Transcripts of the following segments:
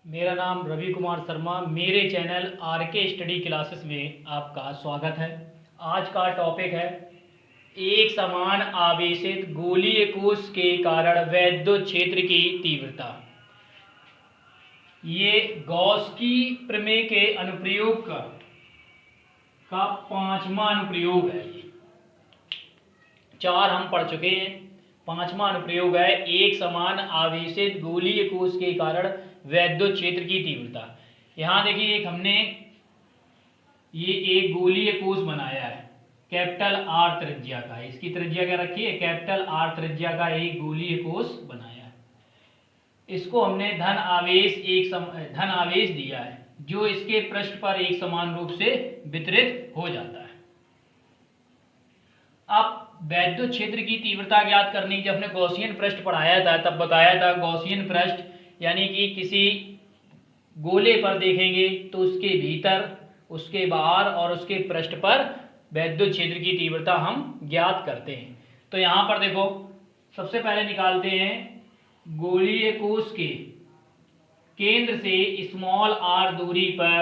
मेरा नाम रवि कुमार शर्मा। मेरे चैनल आर के स्टडी क्लासेस में आपका स्वागत है। आज का टॉपिक है एक समान आवेशित गोलीय कोश के कारण वैद्युत क्षेत्र की तीव्रता। ये गॉस-की प्रमेय के अनुप्रयोग का पांचवा अनुप्रयोग है। चार हम पढ़ चुके हैं, पांचवा अनुप्रयोग है एक समान आवेशित गोलीय कोश के कारण वैद्युत क्षेत्र की तीव्रता। यहाँ देखिए एक हमने ये एक गोलीय कोश बनाया है कैपिटल आर त्रिज्या का। इसकी त्रिज्या क्या रखी है? कैपिटल आर त्रिज्या का एक गोलीय कोश बनाया है। इसको हमने धन आवेश दिया है जो इसके पृष्ठ पर एक समान रूप से वितरित हो जाता है। अब वैद्युत क्षेत्र की तीव्रता ज्ञात करनी, जब हमने गॉसियन पृष्ठ पढ़ाया था तब बताया था गॉसियन पृष्ठ यानी कि किसी गोले पर देखेंगे तो उसके भीतर, उसके बाहर और उसके पृष्ठ पर वैद्युत क्षेत्र की तीव्रता हम ज्ञात करते हैं। तो यहाँ पर देखो सबसे पहले निकालते हैं गोलीय कोश के केंद्र से स्मॉल आर दूरी पर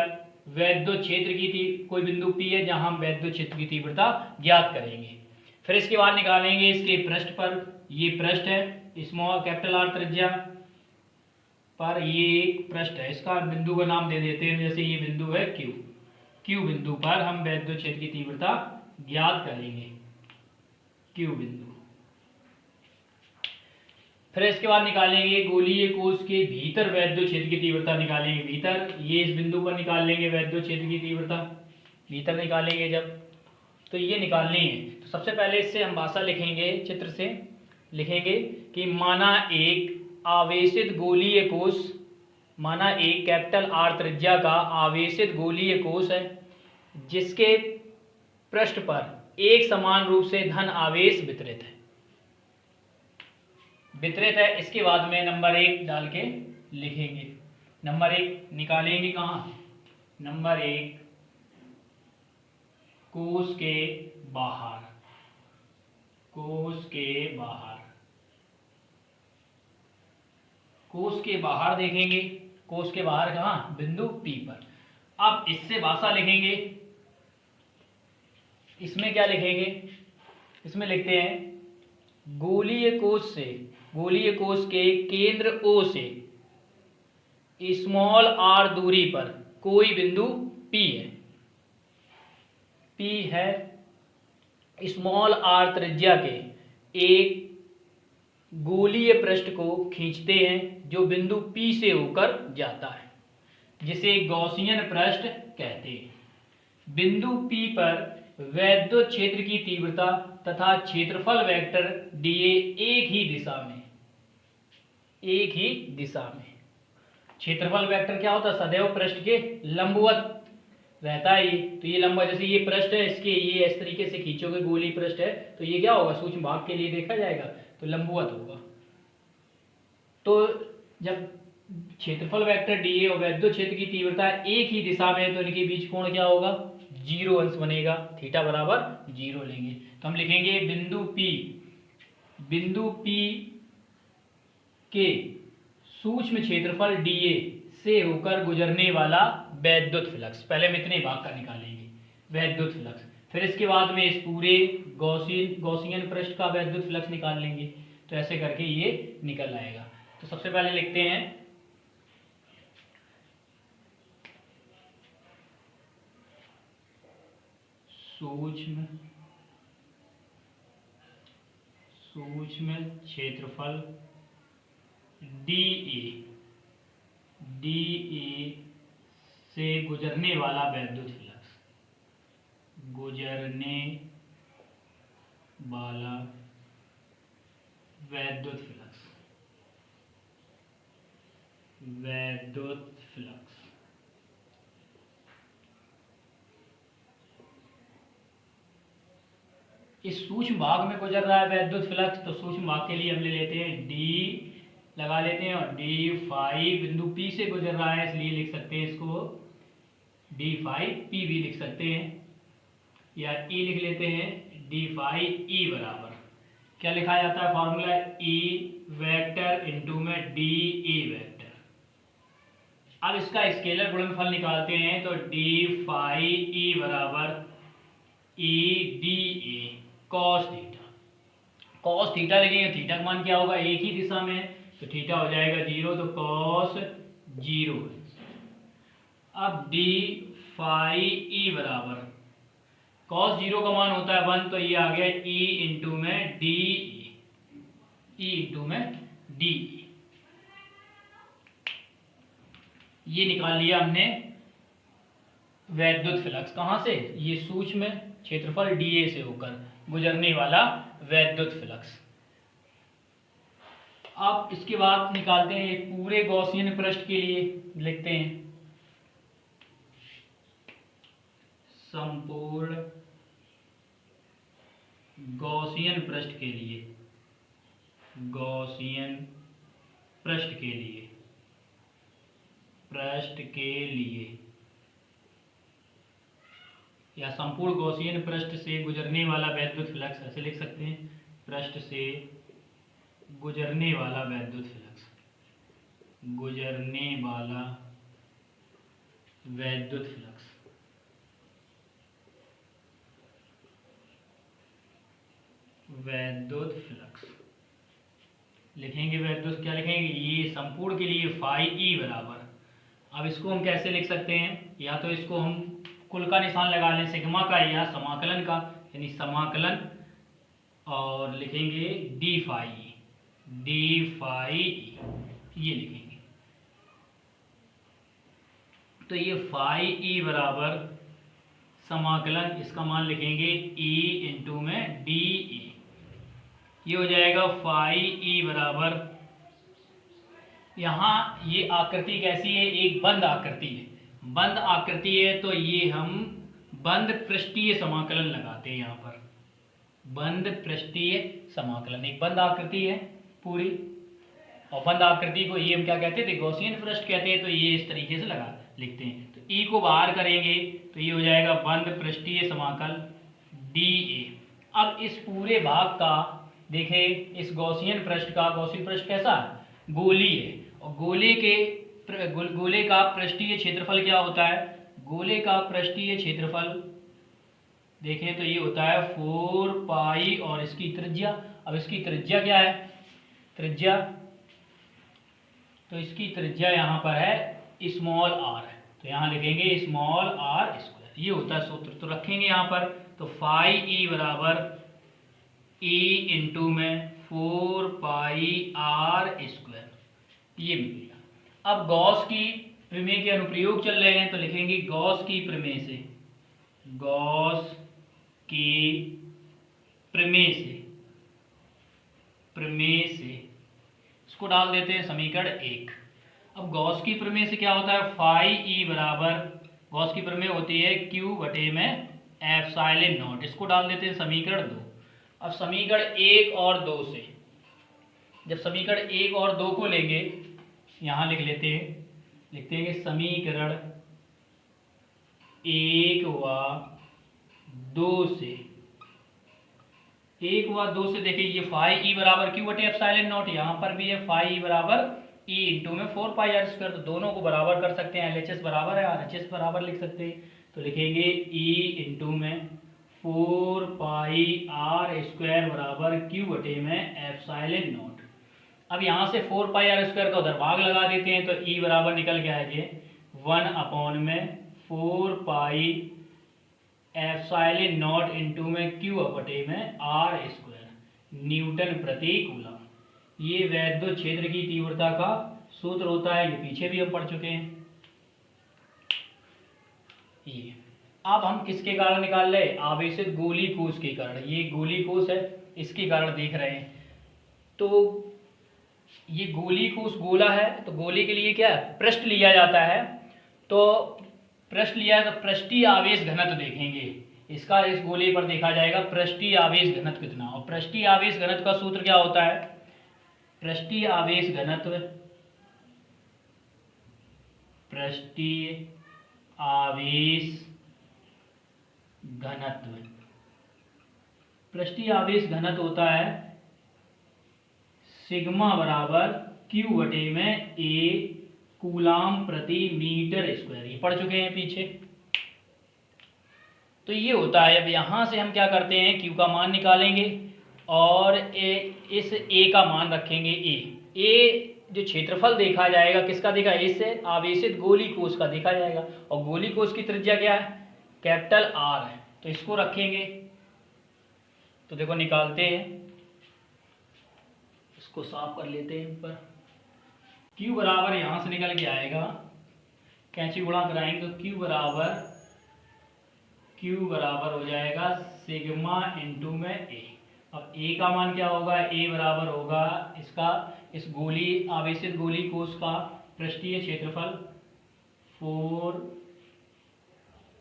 वैद्युत क्षेत्र की कोई बिंदु P है जहां हम वैद्युत क्षेत्र की तीव्रता ज्ञात करेंगे। फिर इसके बाद निकालेंगे इसके पृष्ठ पर, ये पृष्ठ है स्मॉल कैपिटल आर त्रिज्या पर, ये एक पृष्ठ है, इसका बिंदु का नाम दे देते हैं, जैसे ये बिंदु है Q बिंदु पर हम वैद्युत क्षेत्र की तीव्रता ज्ञात करेंगे, Q बिंदु। फिर इसके बाद निकालेंगे गोलीय कोश के भीतर वैद्युत क्षेत्र की तीव्रता निकालेंगे। भीतर ये इस बिंदु पर निकाल लेंगे वैद्युत क्षेत्र की तीव्रता, भीतर निकालेंगे जब, तो ये निकालनी है। तो सबसे पहले इससे हम भाषा लिखेंगे, चित्र से लिखेंगे कि माना एक आवेशित गोलीय कोश, माना एक कैपिटल आर त्रिज्या का आवेशित गोलीय कोश है जिसके पृष्ठ पर एक समान रूप से धन आवेश वितरित है। इसके बाद में नंबर 1 डाल के लिखेंगे। नंबर 1 निकालेंगे कहाँ? नंबर 1 कोश के बाहर, कोश के बाहर देखेंगे। कोश के बाहर कहाँ? बिंदु P पर। अब इससे भाषा लिखेंगे, इसमें क्या लिखेंगे? इसमें लिखते हैं गोलीय कोश के केंद्र O से स्मॉल r दूरी पर कोई बिंदु P है, स्मॉल r त्रिज्या के एक गोलीय पृष्ठ को खींचते हैं जो बिंदु P से होकर जाता है, जिसे गॉसियन पृष्ठ कहते हैं। बिंदु P पर वैद्युत क्षेत्र की तीव्रता तथा क्षेत्रफल वेक्टर dA एक ही दिशा में। क्षेत्रफल वेक्टर क्या होता है? सदैव पृष्ठ के लंबवत रहता है। तो ये लंबा, जैसे ये पृष्ठ है, इसके ये इस तरीके से खींचोगे, गोली पृष्ठ है, तो ये क्या होगा? सूक्ष्म भाग के लिए देखा जाएगा तो लंबवत होगा। तो जब क्षेत्रफल वेक्टर dA और वैद्युत क्षेत्र की तीव्रता एक ही दिशा में है तो इनके बीच कोण क्या होगा? 0 अंश बनेगा, थीटा बराबर 0 लेंगे। तो हम लिखेंगे बिंदु P के सूक्ष्म क्षेत्रफल dA से होकर गुजरने वाला वैद्युत फ्लक्स। पहले हम इतने भाग का निकालेंगे वैद्युत फ्लक्स, फिर इसके बाद में इस पूरे गॉसियन पृष्ठ का वैद्युत फ्लक्स निकाल लेंगे। तो ऐसे करके ये निकल आएगा। तो सबसे पहले लिखते हैं सूक्ष्म क्षेत्रफल dA से गुजरने वाला वैद्युत फ्लक्स, वैद्युत फ्लक्स। इस सूक्ष्म भाग में गुजर रहा है वैद्युत फ्लक्स, तो सूक्ष्म भाग के लिए हम ले लेते हैं d लगा लेते हैं, और d फाई बिंदु P से गुजर रहा है, इसलिए लिख सकते हैं इसको d फाई P भी लिख सकते हैं, या E लिख लेते हैं d फाई E बराबर क्या लिखा जाता है? फॉर्मूला E वेक्टर इंटू में d A वेक्टर। अब इसका स्केलर गुणनफल निकालते हैं तो डी फाई ई बराबर E D A cos theta. Cos theta लिखेंगे, थीटा का मान क्या होगा, एक ही दिशा में, तो थीटा हो जाएगा 0, तो कॉस 0। अब डी फाई ई बराबर कॉस 0 का मान होता है 1, तो ये आ गया ई इंटू में डी, ई इंटू में डी। ये निकाल लिया हमने वैद्युत फ्लक्स। कहाँ से, ये सूक्ष्म क्षेत्रफल डीए से होकर गुजरने वाला वैद्युत फ्लक्स। अब इसके बाद निकालते हैं एक पूरे गॉसियन पृष्ठ के लिए, लिखते हैं संपूर्ण गॉसियन पृष्ठ के लिए, गॉसियन पृष्ठ के लिए, पृष्ठ के लिए, या संपूर्ण गॉसियन पृष्ठ से गुजरने वाला वैद्युत फ्लक्स, ऐसे लिख सकते हैं, पृष्ठ से गुजरने वाला वैद्युत फ्लक्स, गुजरने वाला वैद्युत फ्लक्स, वैद्युत फ्लक्स लिखेंगे। वैद्युत क्या लिखेंगे, ये संपूर्ण के लिए फाई ई बराबर, अब इसको हम कैसे लिख सकते हैं, या तो इसको हम कुल का निशान लगा लें सिग्मा का, या समाकलन का, यानी समाकलन, और लिखेंगे डी फाई, डी फाई ये लिखेंगे। तो ये फाई ई बराबर समाकलन, इसका मान लिखेंगे ई इंटू में डी ई, ये हो जाएगा फाई ई बराबर, यहाँ ये आकृति कैसी है, एक बंद आकृति है, बंद आकृति है, तो ये हम बंद पृष्ठीय समाकलन लगाते हैं यहाँ पर, बंद पृष्ठीय समाकलन, एक बंद आकृति है पूरी, और बंद आकृति को ये हम क्या कहते थे, गॉसियन पृष्ठ कहते हैं, तो ये इस तरीके से लगा लिखते हैं। तो ई को बाहर करेंगे तो ये हो जाएगा बंद पृष्ठीय समाकल डी ए। अब इस पूरे भाग का देखें, इस गॉसियन पृष्ठ का, गॉसियन पृष्ठ कैसा है, गोलीय है, और गोले का पृष्ठीय क्षेत्रफल क्या होता है, गोले का पृष्ठीय क्षेत्रफल देखें तो ये होता है 4 पाई और इसकी त्रिज्या। अब इसकी त्रिज्या क्या है, त्रिज्या, तो इसकी त्रिज्या यहाँ पर है स्मॉल आर है, तो यहाँ लिखेंगे स्मॉल आर स्क्वायर, ये होता है सूत्र, तो रखेंगे यहाँ पर, तो फाई ई बराबर ई इंटू में 4 पाई आर स्क्वायर, ये मिलेगा। अब गॉस की प्रमेय के अनुप्रयोग चल रहे हैं, तो लिखेंगे गॉस की प्रमेय से, गॉस की प्रमेय से, प्रमेय से इसको डाल देते हैं समीकरण 1। अब गॉस की प्रमेय से क्या होता है, फाई ई बराबर, गॉस की प्रमेय होती है Q बटे में एप्सिलॉन नॉट, इसको डाल देते हैं समीकरण 2। अब समीकरण 1 और 2 से, जब समीकरण 1 और 2 को लेंगे, यहाँ लिख लेते हैं, लिखते हैं कि समीकरण 1 व 2 से, 1 व 2 से देखिए, ये फाई ई बराबर Q बटे एप्सिलॉन नॉट, यहाँ पर भी है फाई ई बराबर ई इंटू में 4 पाई आर स्क्वायर, तो दोनों को बराबर कर सकते हैं, LHS बराबर है RHS बराबर लिख सकते हैं, तो लिखेंगे ई इंटू में 4 पाई आर स्क्वायर बराबर Q बटे में एप्सिलॉन नॉट। अब यहाँ से 4 पाई आर स्क्वायर का उधर भाग लगा देते हैं, तो ई बराबर निकल के आएंगे 1 अपॉन में 4 पाई एप्सिलॉन नॉट इंटू में Q बटे में आर स्क्वायर न्यूटन प्रति कूलम। ये वैद्युत क्षेत्र की तीव्रता का सूत्र होता है, ये पीछे भी हम पढ़ चुके हैं। ये अब हम किसके कारण निकाल रहे हैं, आवेशित गोली कोश के कारण, ये गोली कोश है, इसके कारण देख रहे हैं। तो ये गोली कोश गोला है, तो गोले के लिए क्या है, पृष्ठ लिया जाता है, तो पृष्ठ लिया है, तो पृष्ठीय आवेश घनत्व देखेंगे, इसका इस गोले पर देखा जाएगा पृष्ठीय आवेश घनत्व कितना, और पृष्ठीय आवेश घनत्व का सूत्र क्या होता है, पृष्ठीय आवेश घनत्व, पृष्ठीय आवेश घनत्व, पृष्ठीय आवेश घनत्व होता है सिग्मा बराबर Q बटे में A कूलाम प्रति मीटर स्क्वायर, ये पढ़ चुके हैं पीछे। तो ये होता है। अब यहाँ से हम क्या करते हैं, Q का मान निकालेंगे और इस A का मान रखेंगे A जो क्षेत्रफल देखा जाएगा किसका देखा, A से आवेशित गोली कोश का देखा जाएगा, और गोली कोश की त्रिज्या क्या है, कैपिटल R है, तो इसको रखेंगे। तो देखो निकालते हैं, इसको साफ कर लेते हैं ऊपर। Q बराबर यहाँ से निकल के आएगा, कैंची गुणा कराएंगे तो Q बराबर हो जाएगा सिग्मा इंटू में A। अब A का मान क्या होगा, A बराबर होगा इसका इस गोली आवेशित गोली कोश का पृष्ठीय क्षेत्रफल 4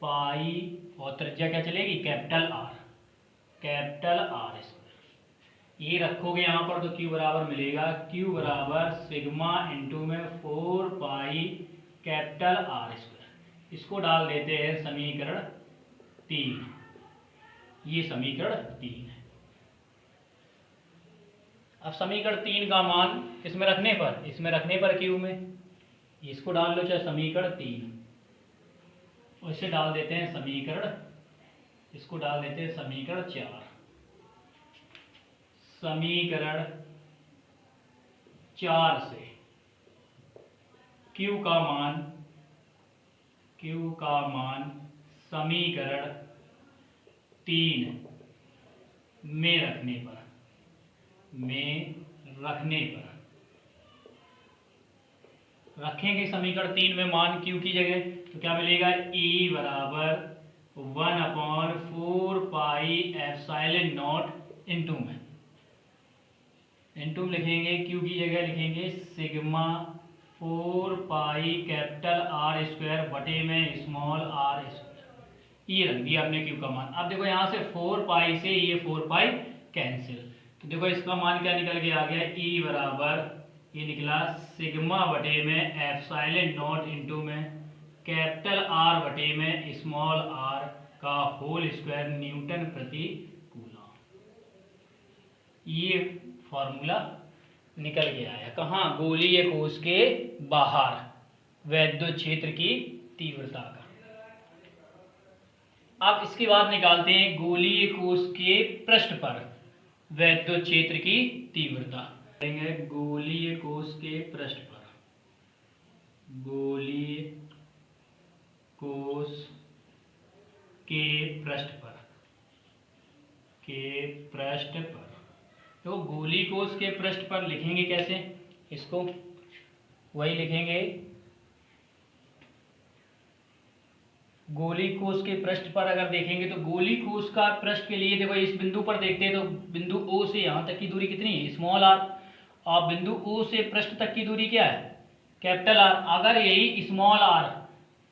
पाई और त्रिज्या क्या चलेगी, कैपिटल R स्क्वायर। ये रखोगे यहाँ पर तो Q बराबर मिलेगा, Q बराबर सिग्मा इंटू में 4 पाई कैपिटल R स्क्वायर। इसको डाल देते हैं समीकरण 3, ये समीकरण 3 है। अब समीकरण 3 का मान इसमें रखने पर Q में इसको डाल लो, चाहे समीकरण 3, और इसे डाल देते हैं समीकरण, इसको डाल देते हैं समीकरण 4। समीकरण 4 से Q का मान समीकरण 3 में रखने पर रखेंगे समीकरण 3 में मान Q की जगह, तो क्या मिलेगा, E बराबर 1/4 पाई एप्सिलॉन नॉट इंटू में लिखेंगे, Q की जगह लिखेंगे sigma 4 pi capital R square बटे में स्मॉल r स्क्वायर। ये रख दिया हमने Q का मान। अब देखो यहाँ से 4 पाई से ये 4 पाई कैंसिल, तो देखो इसका मान क्या निकल के आ गया, E बराबर ये निकला सिग्मा बटे में एप्सिलॉन नॉट इंटू में कैपिटल R बटे में स्मॉल r का होल स्क्वायर न्यूटन प्रति कूलम। ये फॉर्मूला निकल के आया कहाँ, गोलीय कोश के बाहर वैद्युत क्षेत्र की तीव्रता का। अब इसके बाद निकालते हैं गोलीय कोश के पृष्ठ पर वैद्युत क्षेत्र की तीव्रता। गोलीय कोश के पृष्ठ पर, गोलीय कोश के पृष्ठ पर तो गोली कोश के पृष्ठ पर लिखेंगे कैसे, इसको वही लिखेंगे, गोली कोश के पृष्ठ पर अगर देखेंगे तो गोली कोश का पृष्ठ के लिए देखो इस बिंदु पर देखते हैं तो बिंदु O से यहाँ तक की दूरी कितनी है, स्मॉल r, और बिंदु O से पृष्ठ तक की दूरी क्या है, कैपिटल R। अगर यही स्मॉल r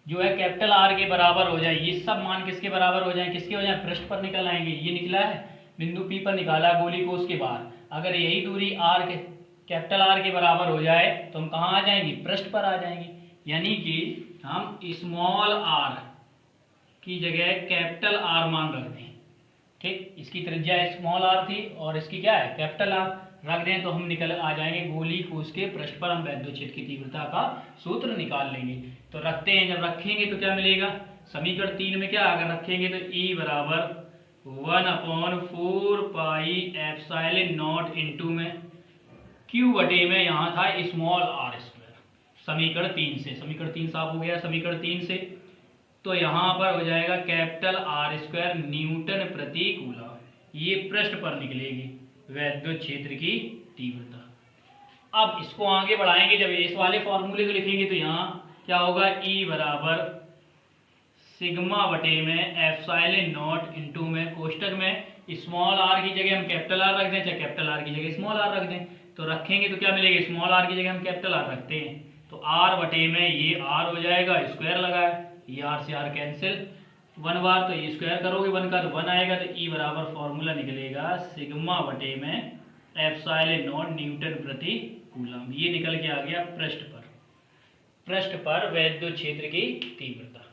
जो है कैपिटल R के बराबर हो जाए, ये सब मान किसके बराबर हो जाए, किसके हो जाए, पृष्ठ पर निकल आएंगे। ये निकला है बिंदु P पर निकाला गोली कोश के बाहर, अगर यही दूरी r के कैपिटल R के बराबर हो जाए तो हम कहाँ आ जाएंगे, पृष्ठ पर आ जाएंगे। यानी कि हम स्मॉल r की जगह कैपिटल R मान रख दें, ठीक, इसकी त्रिज्या स्मॉल r थी और इसकी क्या है, कैपिटल R रख दें, तो हम निकल आ जाएंगे गोली कोश के पृष्ठ पर हम वैद्युत क्षेत्र की तीव्रता का सूत्र निकाल लेंगे। तो रखते हैं, जब रखेंगे तो क्या मिलेगा, समीकरण 3 में क्या अगर रखेंगे तो E बराबर 1/4 पाई एप्सिलॉन नॉट इंटू में Q बटे में यहाँ था स्मॉल r स्क्वायर, समीकरण 3 से, समीकरण 3 साफ हो गया समीकरण 3 से, तो यहाँ पर हो जाएगा कैपिटल R स्क्वायर न्यूटन प्रति कूलम। ये पृष्ठ पर निकलेगी वैद्युत क्षेत्र की तीव्रता। अब इसको आगे बढ़ाएंगे, जब इस वाले फॉर्मूले को लिखेंगे तो यहाँ क्या होगा, E बराबर सिग्मा बटे में एप्सिलॉन नॉट इंटू में कोष्टक में स्मॉल r की जगह हम कैपिटल R रख दें, चाहे कैपिटल R की जगह स्मॉल r रख दें, तो रखेंगे तो क्या मिलेगा, स्मॉल r की जगह हम कैपिटल R रखते हैं तो r बटे में ये r हो जाएगा, स्क्वायर लगा है, ये r से r कैंसिल, 1 बार तो ये स्क्वायर करोगे 1 का तो 1 आएगा, तो E बराबर फॉर्मूला निकलेगा सिग्मा बटे में एप्सिलॉन नॉट न्यूटन प्रति कूलम। ये निकल के आ गया पृष्ठ पर वैद्युत क्षेत्र की तीव्रता।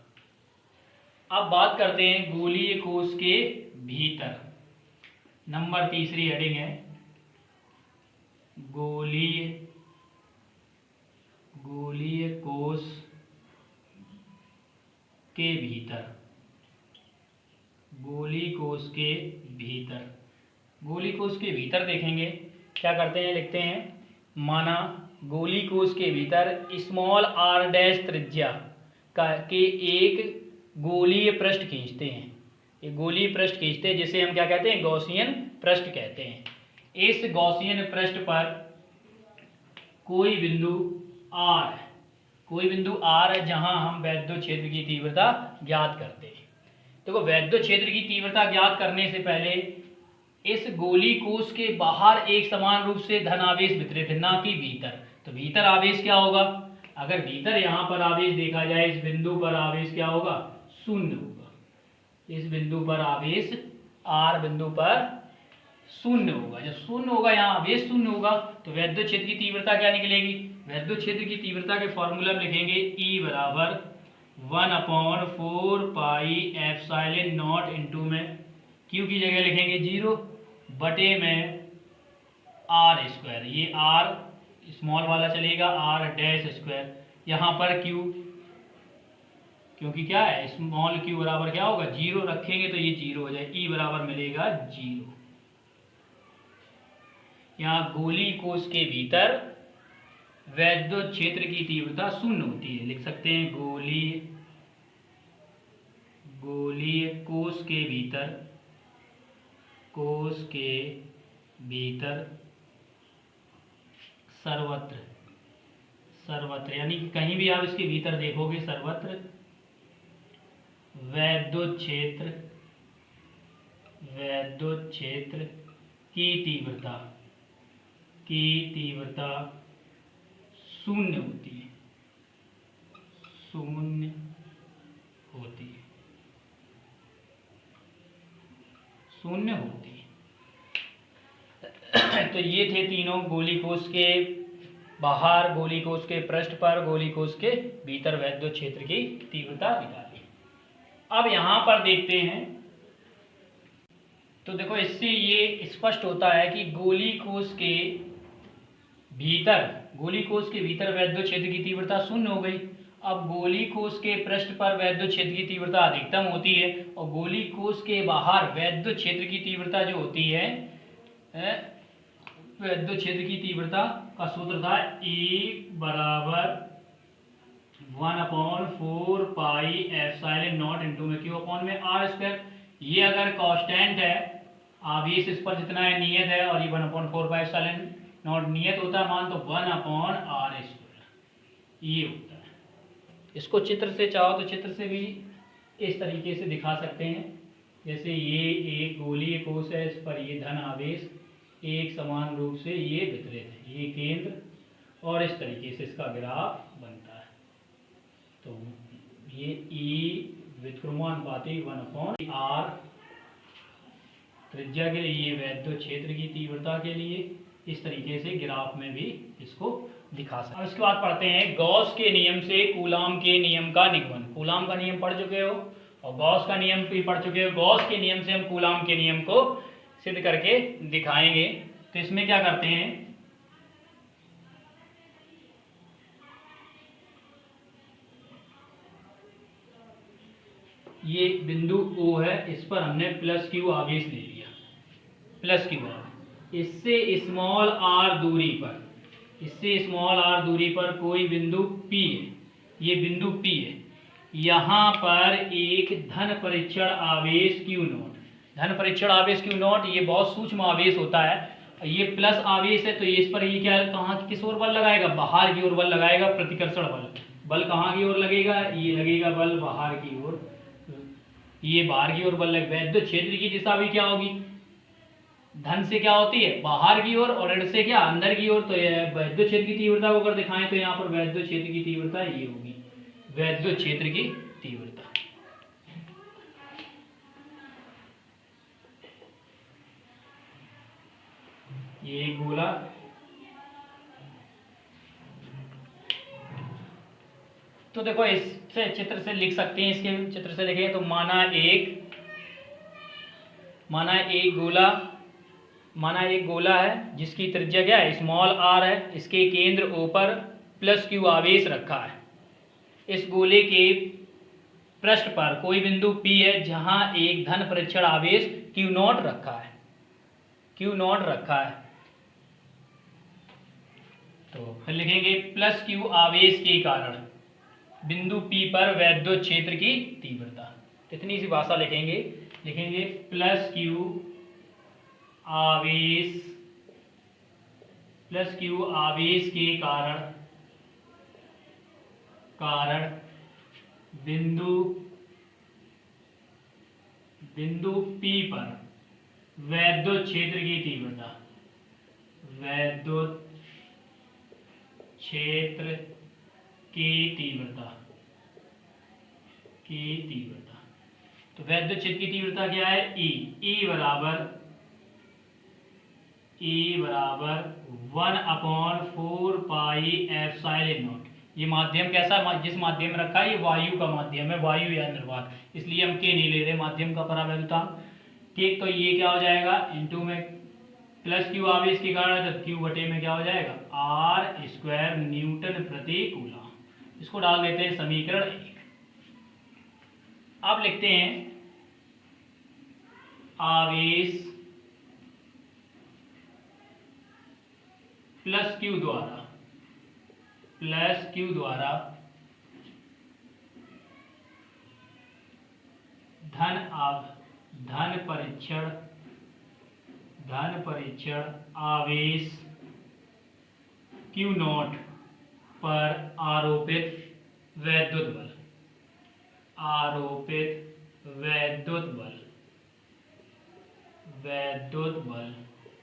अब बात करते हैं गोलीय कोश के भीतर, नंबर 3 हेडिंग है गोलीय कोश के भीतर, गोली कोश के भीतर, गोली कोश के भीतर देखेंगे क्या करते हैं, लिखते हैं माना गोली कोश के भीतर स्मॉल आर डैश त्रिज्या का के एक गोलीय पृष्ठ खींचते हैं, एक गोलीय पृष्ठ खींचते हैं जिसे हम क्या कहते हैं, गॉसियन पृष्ठ कहते हैं। इस गॉसियन पृष्ठ पर कोई बिंदु R है, कोई बिंदु R है जहां हम वैद्युत क्षेत्र की तीव्रता ज्ञात करते हैं। देखो वैद्युत क्षेत्र की तीव्रता ज्ञात करने से पहले इस गोली कोश के बाहर एक समान रूप से धन आवेश वितरित है, ना कि भीतर। तो भीतर आवेश क्या होगा, अगर भीतर यहाँ पर आवेश देखा जाए, इस बिंदु पर आवेश क्या होगा, शून्य होगा। इस बिंदु पर आवेश R बिंदु पर शून्य होगा। जब शून्य होगा, यहाँ आवेश शून्य होगा, तो वैद्युत क्षेत्र की तीव्रता क्या निकलेगी, वैद्युत क्षेत्र की तीव्रता के फॉर्मूला में लिखेंगे E बराबर 1/4 पाई एप्सिलॉन नॉट इंटू में Q की जगह लिखेंगे 0 बटे में R स्क्वायर, ये R स्मॉल वाला चलेगा, R डैश स्क्वायर, यहाँ पर Q क्योंकि क्या है स्मॉल q बराबर क्या होगा 0 रखेंगे तो ये 0 हो जाए, E बराबर मिलेगा 0। यहाँ गोली कोश के भीतर वैद्युत क्षेत्र की तीव्रता शून्य होती है, लिख सकते हैं गोलीय कोश के भीतर, कोश के भीतर सर्वत्र यानी कि कहीं भी आप इसके भीतर देखोगे सर्वत्र वैद्युत क्षेत्र की तीव्रता शून्य होती है, तो ये थे तीनों गोली कोश के बाहर, गोली कोश के पृष्ठ पर, गोली कोश के भीतर वैद्युत क्षेत्र की तीव्रता निकाली। अब यहाँ पर देखते हैं तो देखो इससे ये स्पष्ट होता है कि गोली कोश के भीतर वैद्युत क्षेत्र की तीव्रता शून्य हो गई। अब गोली कोश के पृष्ठ पर वैद्युत क्षेत्र की तीव्रता अधिकतम होती है और गोली कोश के बाहर वैद्युत क्षेत्र की तीव्रता जो होती है, वैद्युत क्षेत्र की तीव्रता का सूत्र था E बराबर 1/4 पाई एप्सिलॉन नॉट इंटू में Q अपॉन में R स्क्वायर। ये अगर कांस्टेंट है, आवेश इस पर जितना है नियत है, और ये 1/4 पाई एप्सिलॉन नॉट नियत होता है मान, तो 1/R स्क्वायर ये होता है। इसको चित्र से चाहो तो चित्र से भी इस तरीके से दिखा सकते हैं, जैसे ये एक गोलीय कोश है, इस पर ये धन आवेश एक समान रूप से ये वितरित है, ये केंद्र, और इस तरीके से इसका ग्राफ बनता है। तो ये E व्युत्क्रमानुपाती 1/R त्रिज्या के लिए, ये वैद्युत क्षेत्र की तीव्रता के लिए, इस तरीके से ग्राफ में भी इसको दिखा सकते हैं। अब इसके बाद पढ़ते हैं गॉस के नियम से कूलाम के नियम का निगमन। कूलाम का नियम पढ़ चुके हो और गॉस का नियम भी पढ़ चुके हो। गॉस के नियम से हम कूलाम के नियम को सिद्ध करके दिखाएंगे। तो इसमें क्या करते हैं, ये बिंदु O है, इस पर हमने +Q आवेश ले लिया, +Q। इससे स्मॉल r दूरी पर कोई बिंदु P है, ये बिंदु P है, यहाँ पर एक धन परीक्षण आवेश Q0, धन परीक्षण आवेश Q0, ये बहुत सूक्ष्म आवेश होता है, ये प्लस आवेश है, तो ये इस पर ये क्या कहाँ किस ओर बल लगाएगा, बाहर की ओर बल लगाएगा, प्रतिकर्षण बल कहाँ की ओर लगेगा, ये लगेगा बल बाहर की ओर, ये बाहर की ओर बल लगेगा। वैद्युत क्षेत्र की दिशा भी क्या होगी, धन से क्या होती है बाहर की ओर और ऋण से क्या अंदर की ओर। तो वैद्युत क्षेत्र की तीव्रता को अगर दिखाएं तो यहाँ पर वैद्युत क्षेत्र की तीव्रता ये होगी, वैद्युत क्षेत्र की तीव्रता। ये गोला, तो देखो इससे चित्र से लिख सकते हैं, इसके चित्र से लिखें तो माना एक गोला है जिसकी त्रिज्या क्या है स्मॉल r है, इसके केंद्र O पर +Q आवेश रखा है। इस गोले के पृष्ठ पर कोई बिंदु P है जहां एक धन परीक्षण आवेश Q0 रखा है, Q0 रखा है, तो फिर लिखेंगे प्लस Q आवेश के कारण बिंदु P पर वैद्युत क्षेत्र की तीव्रता। इतनी सी भाषा लिखेंगे, लिखेंगे प्लस Q आवेश के कारण बिंदु P पर वैद्युत क्षेत्र की तीव्रता, वैद्युत क्षेत्र की तीव्रता, तो वैद्युत क्षेत्र की तीव्रता क्या है? E बराबर 1/4 पाई एप्सिलॉन नॉट। ये माध्यम कैसा, जिस माध्यम में रखा है ये वायु का माध्यम है, वायु या निर्वात, इसलिए हम के नहीं ले रहे माध्यम का परावैद्युतांक। ठीक, तो ये क्या हो जाएगा इनटू में प्लस Q आवेश के कारण तो Q बटे में क्या हो जाएगा R² न्यूटन प्रति कूलम। इसको डाल देते हैं समीकरण 1। अब लिखते हैं आवेश प्लस Q द्वारा धन परीक्षण आवेश Q0 पर आरोपित वैद्युत बल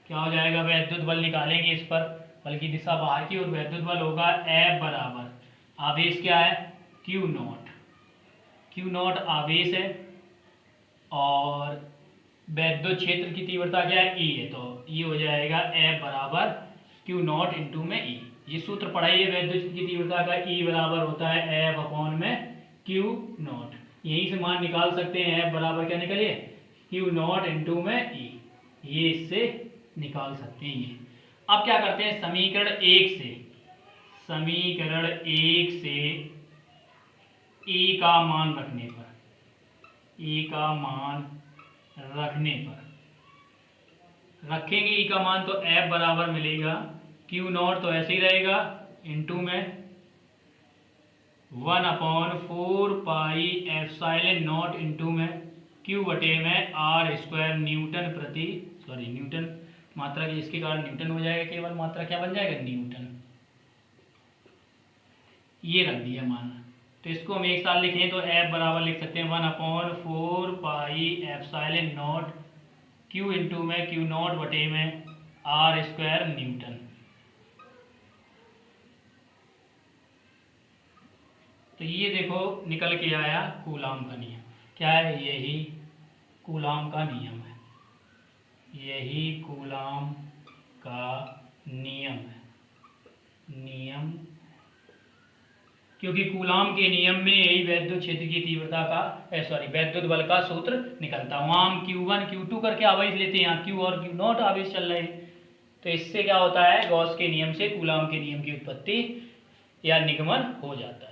क्या हो जाएगा? वैद्युत बल निकालेंगे इस पर, बल की दिशा बाहर की, और वैद्युत बल होगा F बराबर आवेश क्या है Q0 आवेश है और वैद्युत क्षेत्र की तीव्रता क्या है E है, तो ये हो जाएगा F बराबर Q0 इंटू में E। ये सूत्र पढ़ाइए वैद्युत क्षेत्र की तीव्रता का, E बराबर होता है F अपॉन में Q0। यहीं से मान निकाल सकते हैं, F बराबर क्या निकलिए Q0 इंटू में E, ये इससे निकाल सकते हैं ये। अब क्या करते हैं समीकरण 1 से E का मान रखने पर रखेंगे E का मान, तो F बराबर मिलेगा Q0 तो ऐसे ही रहेगा इंटू में 1/4 पाई एप्सिलॉन नॉट इंटू में Q बटे में R² न्यूटन मात्रा की, इसके कारण न्यूटन हो जाएगा, केवल मात्रा क्या बन जाएगा न्यूटन। ये रख दिया मान, तो इसको हम एक साथ लिखें तो F बराबर लिख सकते हैं 1/4 pi epsilon not Q into में Q0 बटे में R² न्यूटन। तो ये देखो निकल के आया कूलाम का नियम। क्या है? यही कूलाम का नियम है, यही कूलाम का नियम है। क्योंकि कूलाम के नियम में यही वैद्युत क्षेत्र की तीव्रता का वैद्युत बल का सूत्र निकलता है। वहाँ हम Q1 Q2 करके आवेश लेते हैं, यहाँ Q और Q0 आवेश चल रहे हैं, तो इससे क्या होता है गॉस के नियम से कूलाम के नियम की उत्पत्ति या निगमन हो जाता है।